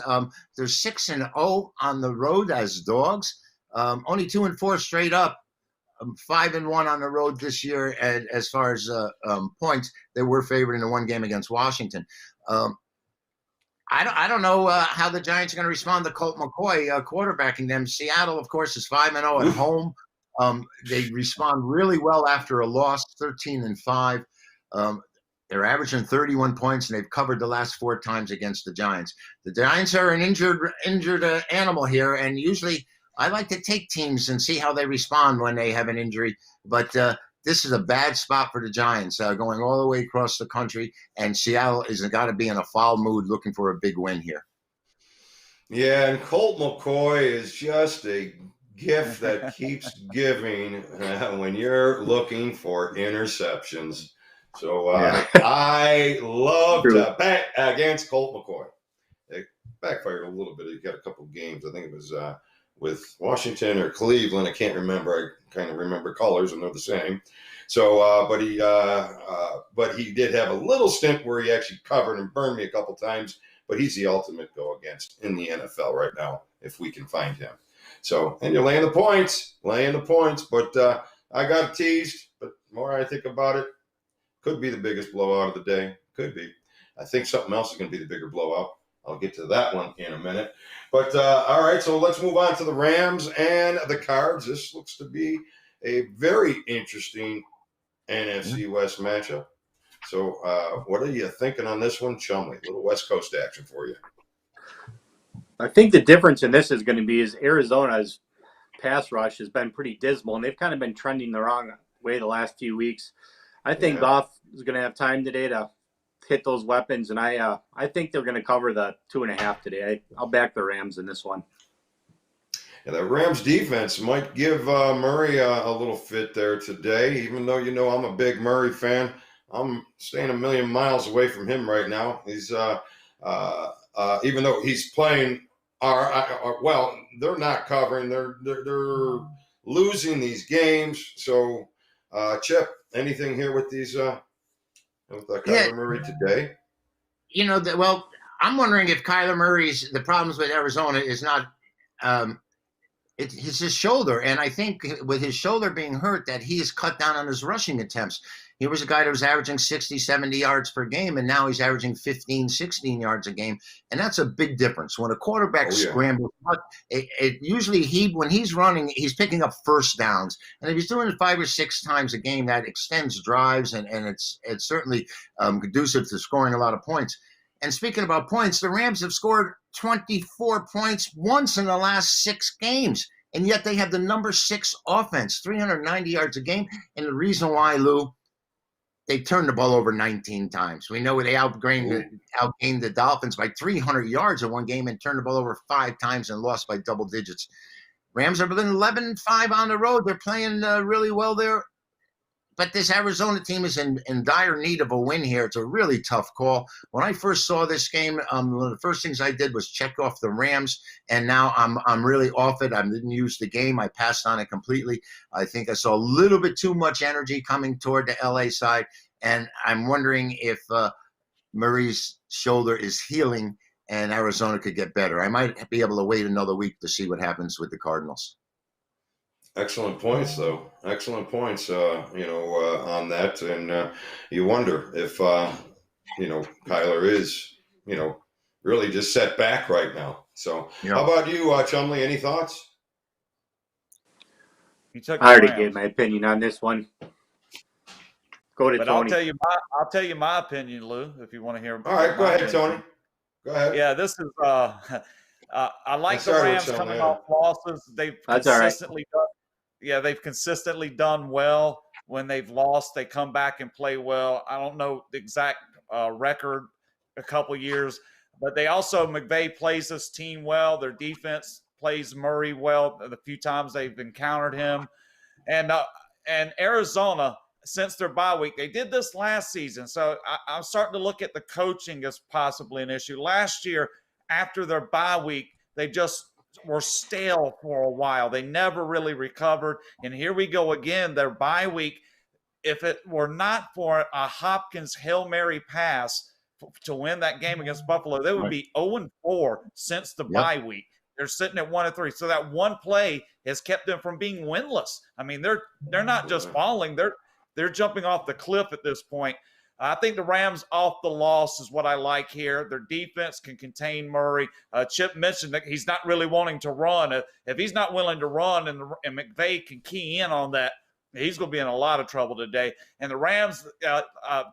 They're 6-0 on the road as dogs. Only 2-4 straight up. 5-1 on the road this year. And as far as points, they were favored in the one game against Washington. I don't know how the Giants are going to respond to Colt McCoy quarterbacking them. Seattle, of course, is 5-0 at home. They respond really well after a loss, 13-5. They're averaging 31 points, and they've covered the last 4 times against the Giants. The Giants are an injured animal here, and usually I like to take teams and see how they respond when they have an injury. But this is a bad spot for the Giants, going all the way across the country, and Seattle has got to be in a foul mood looking for a big win here. Yeah, and Colt McCoy is just a gift that keeps giving when you're looking for interceptions. So I love to bet against Colt McCoy. It backfired a little bit. He got a couple games. I think it was with Washington or Cleveland. I can't remember. I kind of remember colors and they're the same. So, but he did have a little stint where he actually covered and burned me a couple times. But he's the ultimate go against in the NFL right now if we can find him. So, and you're laying the points. But I got teased. But the more I think about it, could be the biggest blowout of the day. Could be. I think something else is going to be the bigger blowout. I'll get to that one in a minute. But, all right, so let's move on to the Rams and the Cards. This looks to be a very interesting NFC West matchup. So what are you thinking on this one, Chumley? A little West Coast action for you. I think the difference in this is going to be is Arizona's pass rush has been pretty dismal, and they've kind of been trending the wrong way the last few weeks. I think Goff is going to have time today to hit those weapons, and I think they're going to cover the 2.5 today. I'll back the Rams in this one. Yeah, the Rams defense might give Murray a little fit there today, even though I'm a big Murray fan. I'm staying a million miles away from him right now. He's even though he's playing well, they're not covering. They're losing these games. So, Chip, anything here with these with Kyler Murray today? Well, I'm wondering if Kyler Murray's the problems with Arizona is not it's his shoulder, and I think with his shoulder being hurt, that he has cut down on his rushing attempts. He was a guy that was averaging 60, 70 yards per game, and now he's averaging 15, 16 yards a game. And that's a big difference. When a quarterback scrambles, usually when he's running, he's picking up first downs. And if he's doing it 5 or 6 times a game, that extends drives, and it's certainly conducive to scoring a lot of points. And speaking about points, the Rams have scored 24 points once in the last 6 games. And yet they have the number 6 offense, 390 yards a game. And the reason why, Lou, they turned the ball over 19 times. We know they outgained the Dolphins by 300 yards in one game and turned the ball over 5 times and lost by double digits. Rams are within 11-5 on the road. They're playing really well there. But this Arizona team is in dire need of a win here. It's a really tough call. When I first saw this game, one of the first things I did was check off the Rams, and now I'm really off it. I didn't use the game. I passed on it completely. I think I saw a little bit too much energy coming toward the LA side, and I'm wondering if Murray's shoulder is healing and Arizona could get better. I might be able to wait another week to see what happens with the Cardinals. Excellent points, though. Excellent points, on that. And you wonder if, Kyler is, really just set back right now. So how about you, Chumley? Any thoughts? I already gave my opinion on this one. Go to Tony. I'll tell you my opinion, Lou, if you want to hear. All right, go ahead, Tony. Go ahead. Yeah, this is I like the Rams coming off losses. They've consistently done well. When they've lost, they come back and play well. I don't know the exact record a couple years, but they also, McVay plays this team well. Their defense plays Murray well the few times they've encountered him. And Arizona, since their bye week, they did this last season. So I'm starting to look at the coaching as possibly an issue. Last year, after their bye week, they just were stale for a while. They never really recovered. And here we go again, their bye week. If it were not for a Hopkins Hail Mary pass to win that game against Buffalo, they would be 0-4 since the bye week. They're sitting at 1-3. So that one play has kept them from being winless. I mean, they're not just falling. They're jumping off the cliff at this point. I think the Rams off the loss is what I like here. Their defense can contain Murray. Chip mentioned that he's not really wanting to run. If he's not willing to run and McVay can key in on that, he's going to be in a lot of trouble today. And the Rams, the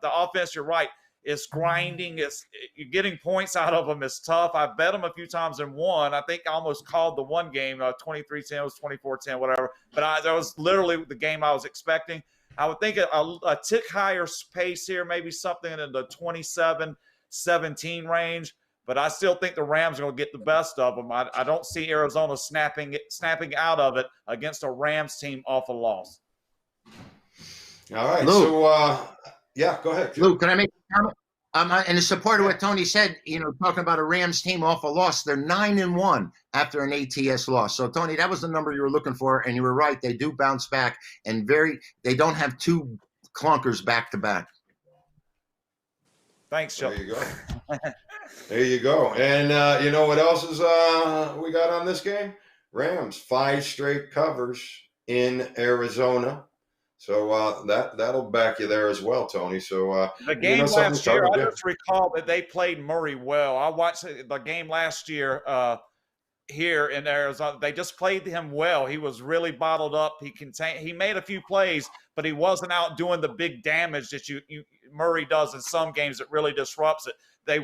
offense, you're right, is grinding. You're getting points out of them is tough. I bet them a few times and won. I think I almost called the one game 23-10, it was 24-10, whatever. But that was literally the game I was expecting. I would think a tick higher pace here, maybe something in the 27-17 range. But I still think the Rams are going to get the best of them. I don't see Arizona snapping out of it against a Rams team off a loss. All right. Lou, so, go ahead. Lou, can I make a comment? In support of what Tony said, talking about a Rams team off a loss, they're 9-1 after an ATS loss. So, Tony, that was the number you were looking for, and you were right. They do bounce back, and they don't have 2 clunkers back to back. Thanks, Chuck. There you go. There you go. And you know what else is we got on this game? Rams 5 straight covers in Arizona. So that'll back you there as well, Tony. So the game last year, I just recall that they played Murray well. I watched the game last year here in Arizona. They just played him well. He was really bottled up. He made a few plays, but he wasn't out doing the big damage that Murray does in some games that really disrupts it. He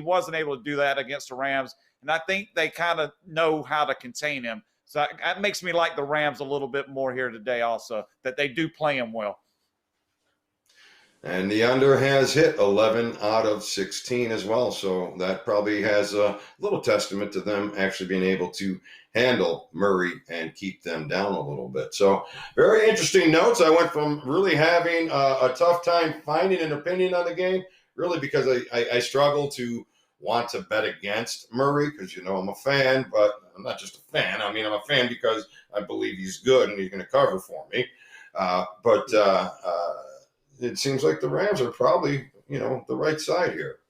wasn't able to do that against the Rams. and I think they kind of know how to contain him. So that makes me like the Rams a little bit more here today also, that they do play him well. And the under has hit 11 out of 16 as well. So that probably has a little testament to them actually being able to handle Murray and keep them down a little bit. So very interesting notes. I went from really having a tough time finding an opinion on the game, really because I struggle to want to bet against Murray because, I'm a fan, but I'm not just a fan. I mean, I'm a fan because I believe he's good and he's going to cover for me. But it seems like the Rams are probably, the right side here.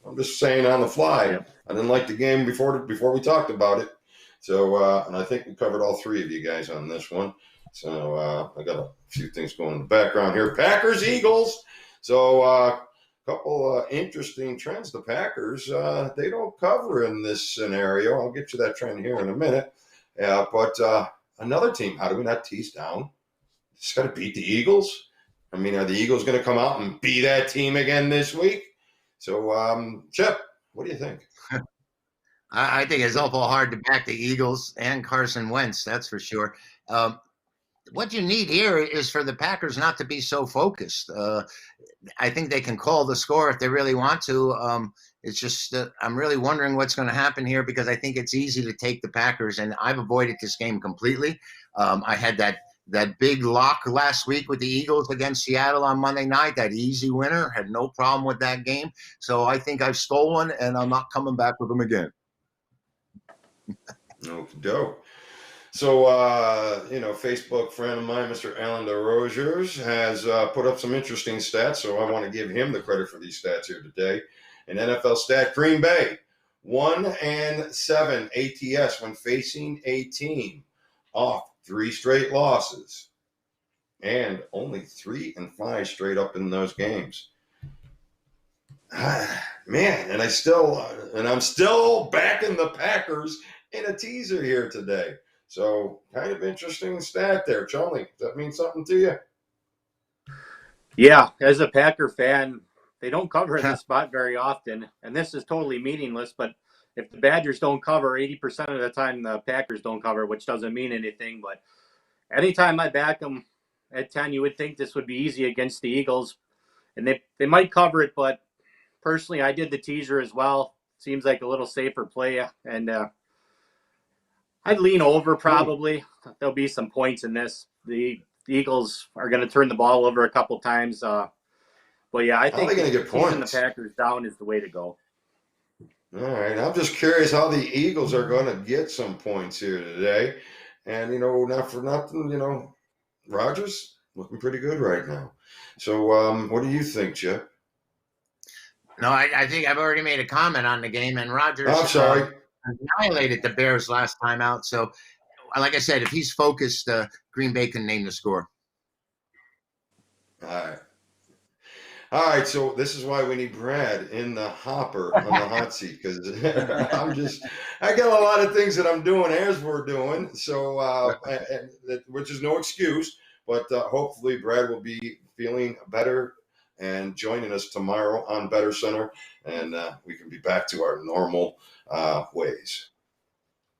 I'm just saying on the fly. Yep. I didn't like the game before we talked about it. So, and I think we covered all three of you guys on this one. So I got a few things going in the background here. Packers, Eagles. So a couple interesting trends. The Packers, they don't cover in this scenario. I'll get you that trend here in a minute. But another team, how do we not tease down? Just got to beat the Eagles. I mean, are the Eagles going to come out and be that team again this week? So, Chip, what do you think? I think it's awful hard to back the Eagles and Carson Wentz, that's for sure. What you need here is for the Packers not to be so focused. I think they can call the score if they really want to. It's just I'm really wondering what's going to happen here because I think it's easy to take the Packers, and I've avoided this game completely. I had that big lock last week with the Eagles against Seattle on Monday night, that easy winner, had no problem with that game. So I think I've stolen, and I'm not coming back with them again. Dope. So, Facebook friend of mine, Mr. Alan DeRosiers, has put up some interesting stats. So I want to give him the credit for these stats here today. An NFL stat, Green Bay, 1-7 ATS when facing a team off 3 straight losses and only 3-5 straight up in those games. Man, and I'm still backing the Packers in a teaser here today. So kind of interesting stat there. Charlie, does that mean something to you? Yeah, as a Packer fan, they don't cover in this spot very often, and this is totally meaningless, but if the Badgers don't cover, 80% of the time the Packers don't cover, which doesn't mean anything, but anytime I back them at 10, you would think this would be easy against the Eagles, and they might cover it, but personally, I did the teaser as well. Seems like a little safer play, and I'd lean over probably. There'll be some points in this. The Eagles are going to turn the ball over a couple times. But yeah, I think they're going to get keeping the points? Packers down is the way to go. All right. I'm just curious how the Eagles are going to get some points here today. And, not for nothing, Rodgers looking pretty good right now. So what do you think, Chip? No, I think I've already made a comment on the game, and Rodgers I'm sorry. annihilated the Bears last time out. So, like I said, if he's focused, Green Bay can name the score. All right, so this is why we need Brad in the hopper on the hot seat because I got a lot of things that I'm doing as we're doing, so which is no excuse, but hopefully Brad will be feeling better and joining us tomorrow on BettorCenter, and we can be back to our normal ways.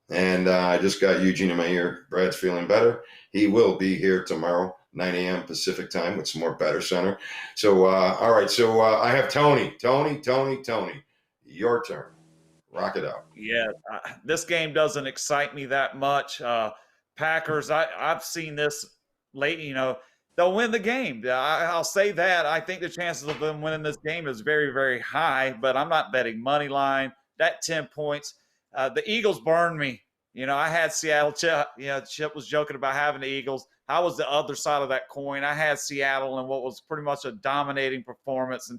And I just got Eugene in my ear. Brad's feeling better. He will be here tomorrow, 9 a.m. Pacific time with some more BettorCenter. So, all right. So I have Tony. Your turn. Rock it out. Yeah, this game doesn't excite me that much. Packers, I've seen this lately, they'll win the game. I'll say that. I think the chances of them winning this game is very, very high, but I'm not betting money line. That 10 points. The Eagles burned me. I had Seattle. Chip was joking about having the Eagles. I was the other side of that coin. I had Seattle in what was pretty much a dominating performance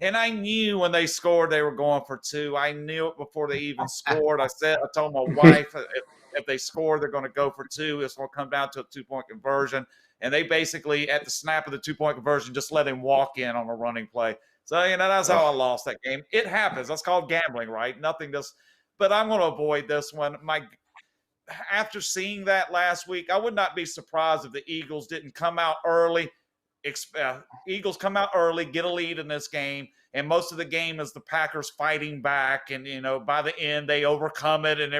and I knew when they scored, they were going for 2. I knew it before they even scored. I told my wife, if they score, they're going to go for 2. It's going to come down to a 2-point conversion. And they basically, at the snap of the 2-point conversion, just let him walk in on a running play. So, that's how I lost that game. It happens. That's called gambling, right? But I'm going to avoid this one. After seeing that last week, I would not be surprised if the Eagles didn't come out early, Eagles come out early, get a lead in this game, and most of the game is the Packers fighting back. And, by the end, they overcome it, and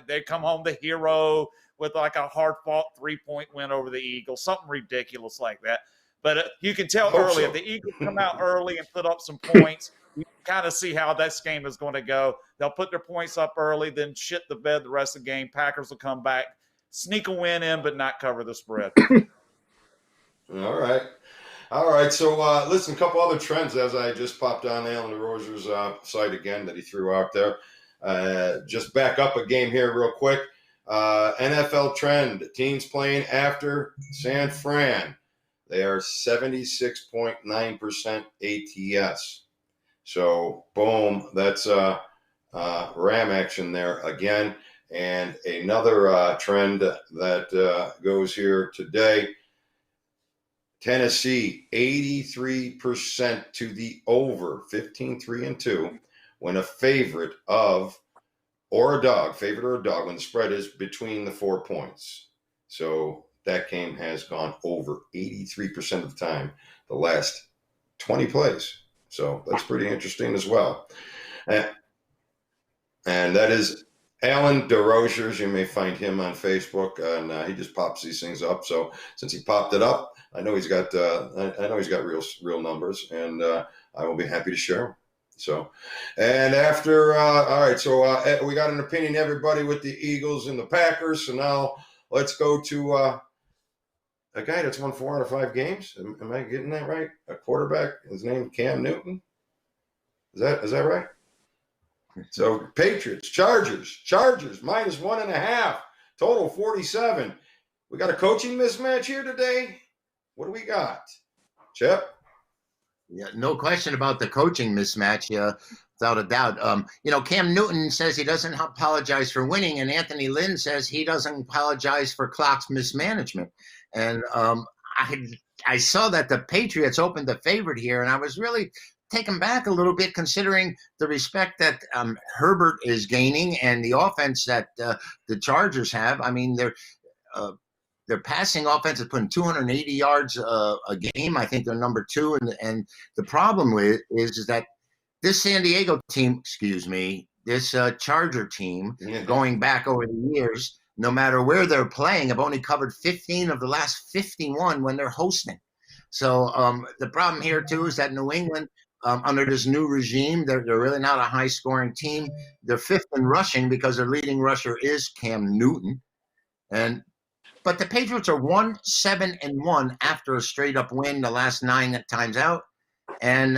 they come home the hero with like a hard-fought 3-point win over the Eagles, something ridiculous like that. But you can tell early, if the Eagles come out early and put up some points, you can kind of see how this game is going to go. They'll put their points up early, then shit the bed the rest of the game. Packers will come back, sneak a win in, but not cover the spread. All right. So, listen, a couple other trends as I just popped on Alan DeRozier's site again that he threw out there. Just back up a game here real quick. NFL trend, teams playing after San Fran. They are 76.9% ATS. So, boom, that's Ram action there again. And another trend that goes here today, Tennessee, 83% to the over, 15-3-2, when a favorite or a dog when the spread is between the 4 points. So that game has gone over 83% of the time, the last 20 plays. So that's pretty interesting as well. And that is Alan DeRozier's. You may find him on Facebook, and he just pops these things up. So since he popped it up, I know he's got real numbers, and I will be happy to share them. So, and after all right, so we got an opinion, everybody, with the Eagles and the Packers. So now let's go to a guy that's won 4 out of 5 games. Am I getting that right? A quarterback. His name Cam Newton. Is that right? So Patriots, Chargers -1.5, total 47. We got a coaching mismatch here today. What do we got, Chip? Yeah, no question about the coaching mismatch, without a doubt. Cam Newton says he doesn't apologize for winning, and Anthony Lynn says he doesn't apologize for clock's mismanagement. And I saw that the Patriots opened the favorite here, and I was really taken back a little bit considering the respect that Herbert is gaining and the offense that the Chargers have. I mean, their passing offense is putting 280 yards a game. I think they're number 2. And the problem is that this San Diego team, this Charger team, going back over the years, no matter where they're playing, have only covered 15 of the last 51 when they're hosting. So the problem here, too, is that New England, under this new regime, they're really not a high-scoring team. They're 5th in rushing because their leading rusher is Cam Newton. But the Patriots are 1-7-1 after a straight-up win the last 9 times out. And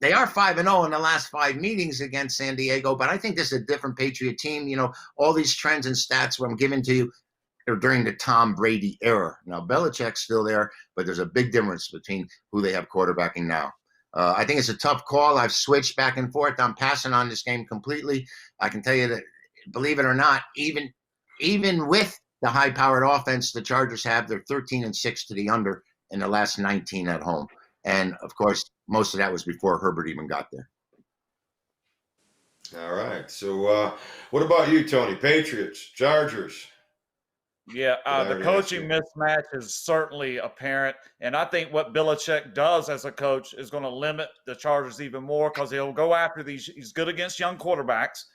they are 5-0 in the last 5 meetings against San Diego. But I think this is a different Patriot team. All these trends and stats what I'm giving to you are during the Tom Brady era. Now, Belichick's still there, but there's a big difference between who they have quarterbacking now. I think it's a tough call. I've switched back and forth. I'm passing on this game completely. I can tell you that, believe it or not, even with the high-powered offense the Chargers have, they're 13-6 to the under in the last 19 at home. And, of course, most of that was before Herbert even got there. All right. So what about you, Tony? Patriots, Chargers? Yeah, the coaching mismatch is certainly apparent. And I think what Belichick does as a coach is going to limit the Chargers even more because he'll go after these. He's good against young quarterbacks,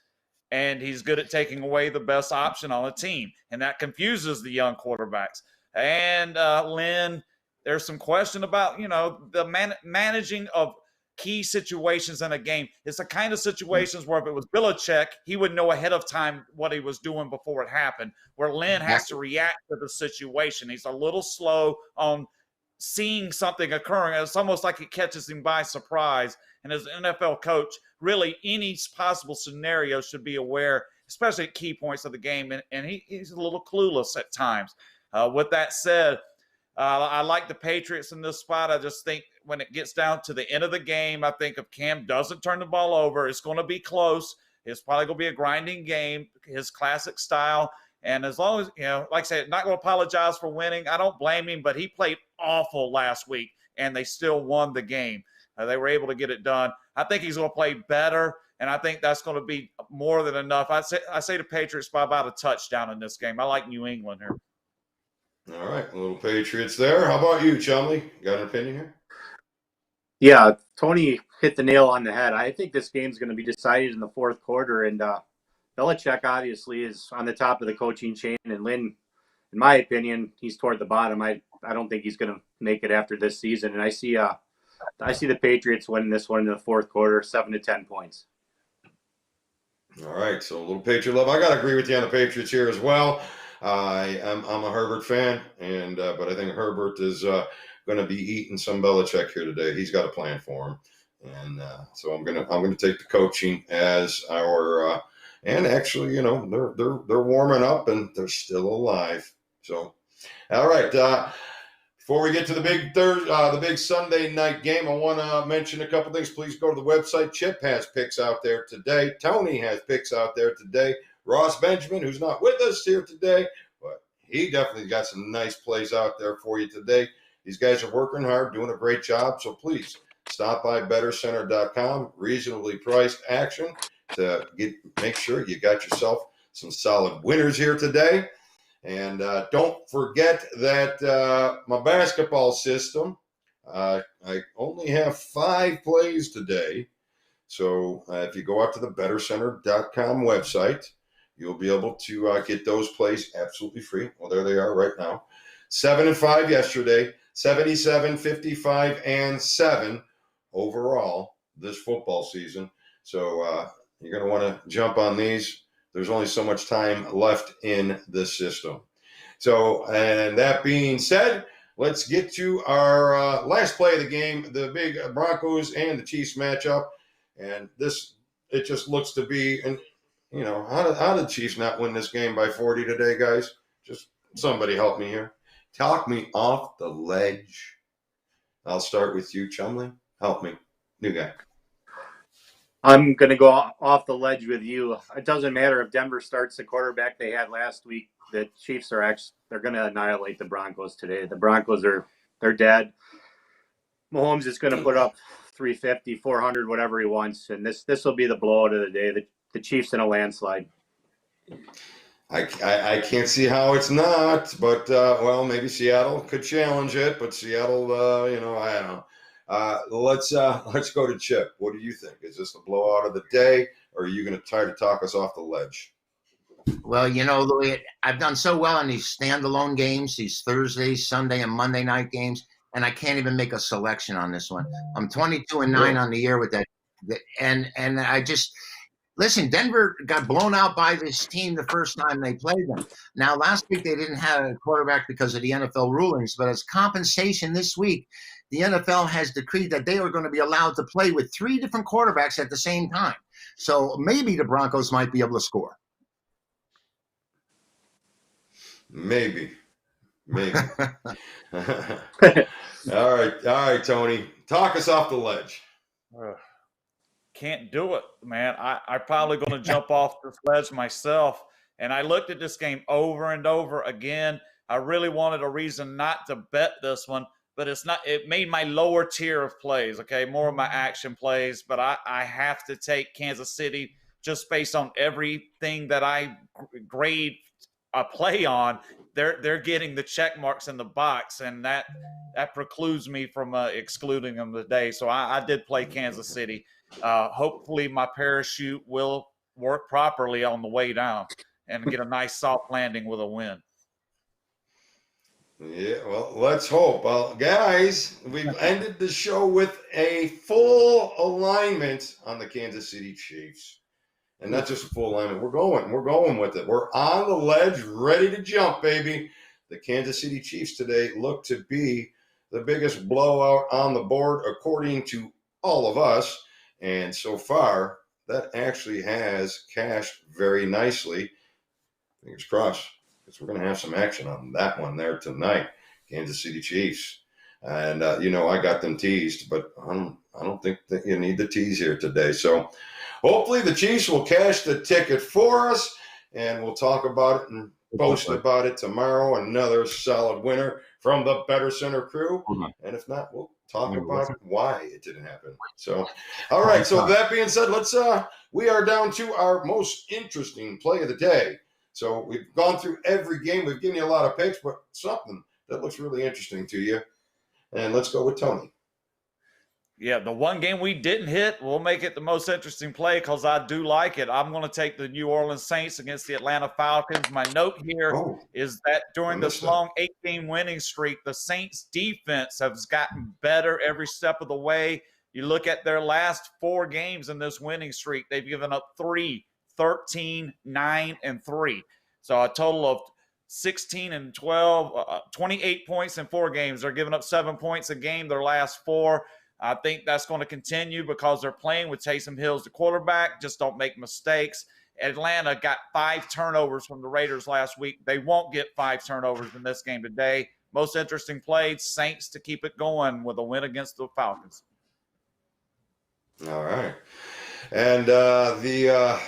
and he's good at taking away the best option on a team. And that confuses the young quarterbacks. And Lynn, there's some question about, the managing of key situations in a game. It's the kind of situations where if it was Belichick, he would know ahead of time what he was doing before it happened, where Lynn has to react to the situation. He's a little slow on seeing something occurring. It's almost like it catches him by surprise. And as an NFL coach, really any possible scenario should be aware, especially at key points of the game. And he's a little clueless at times. With that said, I like the Patriots in this spot. I just think when it gets down to the end of the game, I think if Cam doesn't turn the ball over, it's going to be close. It's probably going to be a grinding game, his classic style. And as long as, like I said, not going to apologize for winning. I don't blame him, but he played awful last week, and they still won the game. They were able to get it done. I think he's going to play better, and I think that's going to be more than enough. I say the Patriots by about a touchdown in this game. I like New England here. All right, a little Patriots there. How about you, Chumley? Got an opinion here? Yeah, Tony hit the nail on the head. I think this game's going to be decided in the fourth quarter, and Belichick obviously is on the top of the coaching chain, and Lynn, in my opinion, he's toward the bottom. I don't think he's going to make it after this season, and I see the Patriots winning this one in the fourth quarter, 7 to 10 points. All right, so a little Patriot love. I got to agree with you on the Patriots here as well. I'm a Herbert fan, and but I think Herbert is going to be eating some Belichick here today. He's got a plan for him, and so I'm gonna take the coaching as our. And actually, they're warming up and they're still alive. So, all right. Before we get to the big Sunday night game, I want to mention a couple things. Please go to the website. Chip has picks out there today. Tony has picks out there today. Ross Benjamin, who's not with us here today, but he definitely got some nice plays out there for you today. These guys are working hard, doing a great job. So please stop by BettorCenter.com. Reasonably priced action to make sure you got yourself some solid winners here today. And don't forget that my basketball system, I only have 5 plays today. So if you go out to the BettorCenter.com website, you'll be able to get those plays absolutely free. Well, there they are right now. 7 and 5 yesterday, 77, 55, and 7 overall this football season. So you're going to want to jump on these. There's only so much time left in this system. So, and that being said, let's get to our last play of the game, the big Broncos and the Chiefs matchup. And it just looks to be, and how did Chiefs not win this game by 40 today, guys? Just somebody help me here. Talk me off the ledge. I'll start with you, Chumley. Help me. New guy. I'm going to go off the ledge with you. It doesn't matter if Denver starts the quarterback they had last week. The Chiefs they're going to annihilate the Broncos today. The Broncos they're dead. Mahomes is going to put up 350, 400, whatever he wants, and this will be the blowout of the day. The Chiefs in a landslide. I can't see how it's not, but maybe Seattle could challenge it, but Seattle, I don't know. Let's go to Chip. What do you think? Is this the blowout of the day, or are you going to try to talk us off the ledge? Well, Louis, I've done so well in these standalone games, these Thursday, Sunday, and Monday night games, and I can't even make a selection on this one. I'm 22-9 on the year with that, and I just listen. Denver got blown out by this team the first time they played them. Now, last week they didn't have a quarterback because of the NFL rulings, but as compensation this week, the NFL has decreed that they are going to be allowed to play with 3 different quarterbacks at the same time. So maybe the Broncos might be able to score. Maybe. All right, Tony. Talk us off the ledge. Can't do it, man. I'm probably going to jump off this ledge myself. And I looked at this game over and over again. I really wanted a reason not to bet this one, but it made my lower tier of plays, okay, more of my action plays. But I have to take Kansas City just based on everything that I grade a play on. They're getting the check marks in the box, and that precludes me from excluding them today. So I did play Kansas City. Hopefully my parachute will work properly on the way down and get a nice soft landing with a win. Yeah, well, let's hope. Well, guys, we've ended the show with a full alignment on the Kansas City Chiefs. And not just a full alignment. We're going with it. We're on the ledge, ready to jump, baby. The Kansas City Chiefs today look to be the biggest blowout on the board, according to all of us. And so far, that actually has cashed very nicely. Fingers crossed, because we're going to have some action on that one there tonight. Kansas City Chiefs. And, I got them teased, but I don't think that you need the tease here today. So hopefully the Chiefs will cash the ticket for us, and we'll talk about it and post about it tomorrow. Another solid winner from the Better Center crew. And if not, we'll talk about why it didn't happen. So, all right. So that being said, we are down to our most interesting play of the day. So we've gone through every game. We've given you a lot of picks, but something that looks really interesting to you. And let's go with Tony. Yeah, the one game we didn't hit, we'll make it the most interesting play because I do like it. I'm going to take the New Orleans Saints against the Atlanta Falcons. My note here is that during this long 8-game winning streak, the Saints defense has gotten better every step of the way. You look at their last 4 games in this winning streak, they've given up 3, 13, 9, and 3. So a total of 16 and 12, 28 points in 4 games. They're giving up 7 points a game their last 4. I think that's going to continue because they're playing with Taysom Hill as the quarterback. Just don't make mistakes. Atlanta got 5 turnovers from the Raiders last week. They won't get 5 turnovers in this game today. Most interesting play, Saints to keep it going with a win against the Falcons. All right. And the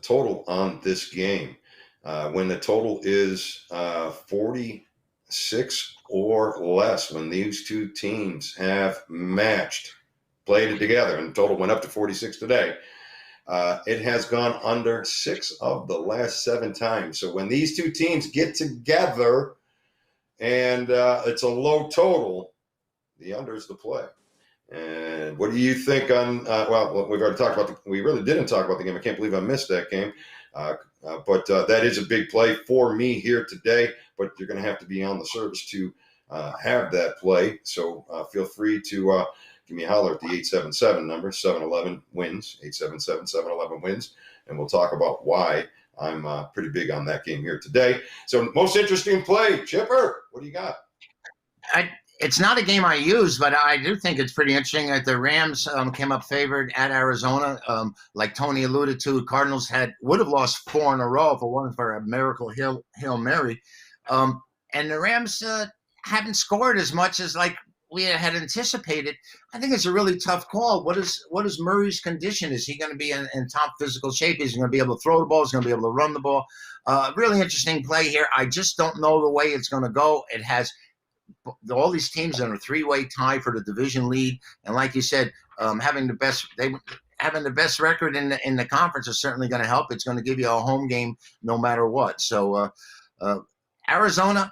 total on this game, when the total is 46 or less, when these two teams have played it together, and the total went up to 46 today, it has gone under 6 of the last 7 times. So when these two teams get together and it's a low total, the under is the play. And what do you think on, well, we've already talked about, we really didn't talk about the game. I can't believe I missed that game. But that is a big play for me here today, but you're going to have to be on the service to have that play. So feel free to give me a holler at the 877 number, 711 wins, 877-711 wins, and we'll talk about why I'm pretty big on that game here today. So most interesting play, Chipper, what do you got? It's not a game I use, but I do think it's pretty interesting that the Rams came up favored at Arizona. Like Tony alluded to, Cardinals would have lost 4 in a row if it wasn't for a miracle Hail Mary. And the Rams haven't scored as much as like we had anticipated. I think it's a really tough call. What is Murray's condition? Is he going to be in top physical shape? Is he going to be able to throw the ball? Is he going to be able to run the ball? Really interesting play here. I just don't know the way it's going to go. It has all these teams in a 3-way tie for the division lead, and like you said, having the best record in the conference is certainly going to help. It's going to give you a home game no matter what. So Arizona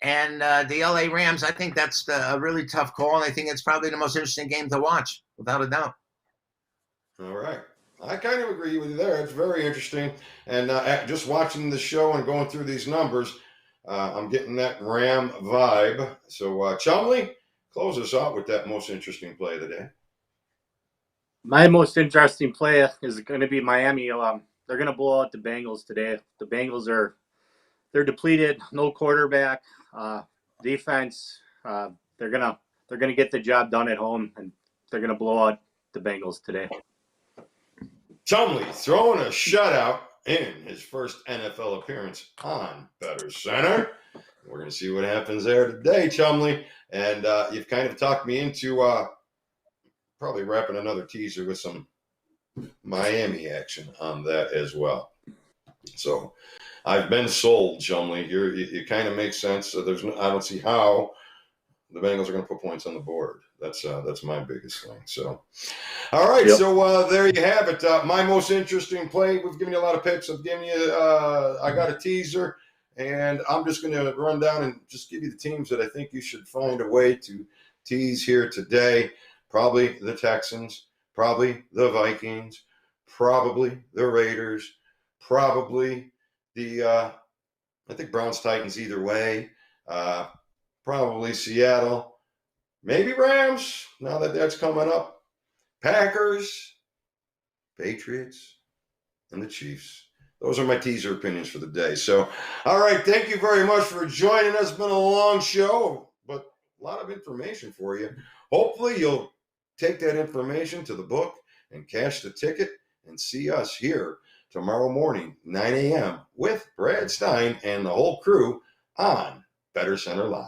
and the LA Rams, I think that's a really tough call, and I think it's probably the most interesting game to watch, without a doubt. All right. I kind of agree with you there. It's very interesting. And just watching the show and going through these numbers, I'm getting that Ram vibe. So, Chumley, close us out with that most interesting play of the day. My most interesting play is going to be Miami. They're going to blow out the Bengals today. The Bengals they're depleted, no quarterback, defense. They're gonna get the job done at home, and they're going to blow out the Bengals today. Chumley throwing a shutout in his first NFL appearance on BettorCenter. We're going to see what happens there today, Chumley. And you've kind of talked me into probably wrapping another teaser with some Miami action on that as well. So I've been sold, Chumley. You kind of make sense. So I don't see how the Bengals are going to put points on the board. That's my biggest thing. So, all right. Yep. So there you have it. My most interesting play. We've given you a lot of picks. I've given you. I got a teaser, and I'm just going to run down and just give you the teams that I think you should find a way to tease here today. Probably the Texans. Probably the Vikings. Probably the Raiders. Probably the. I think Browns Titans either way. Probably Seattle. Maybe Rams, now that that's coming up. Packers, Patriots, and the Chiefs. Those are my teaser opinions for the day. So, all right, thank you very much for joining us. It's been a long show, but a lot of information for you. Hopefully you'll take that information to the book and cash the ticket and see us here tomorrow morning, 9 a.m. with Brad Stein and the whole crew on BettorCenter Live.